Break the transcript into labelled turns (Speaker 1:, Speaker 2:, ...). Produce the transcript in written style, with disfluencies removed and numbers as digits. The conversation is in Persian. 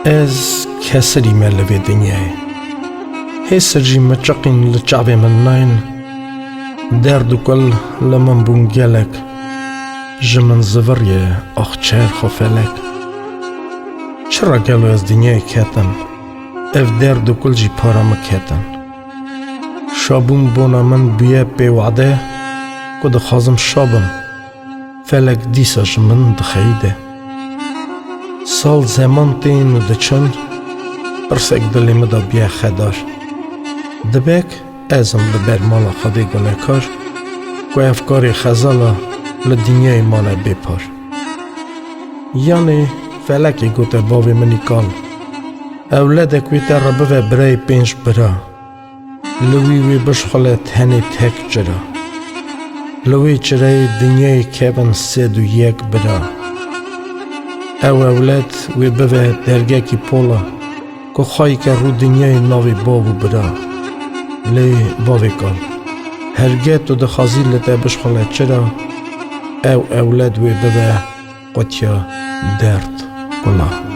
Speaker 1: از کسری ملوی دنیای هسرجی مچقین لچعب من ناین درد و کل لمن بونگلک جمن زوریه آخچر خفلک چرا گلو از دنیای کتن اف درد و کل جی پارم کتن شابون بونا من بیه پیوعده کد خازم شابم فلک دیسا جمن دخیده سال زمان تین و دچن پرسک دلی مدا بیه خدار دبک ازم لبر مالا خدی گنه کار که افکاری خزالا لدنیای مالا بپار یعنی فلکی گوته باوی منی کال اولادک وی تر بوه برای پینش برا لوی وی بشخاله تنی تک جرا لوی چرای دنیای کبن 301 برا او اولاد وی بوه درگه کی پولا که خواهی که رو دنیای ناوی باو برا لی باوی کال هرگه تو دخازی لطه بشخاله چرا او اولاد وی بوه قطیا درد کلا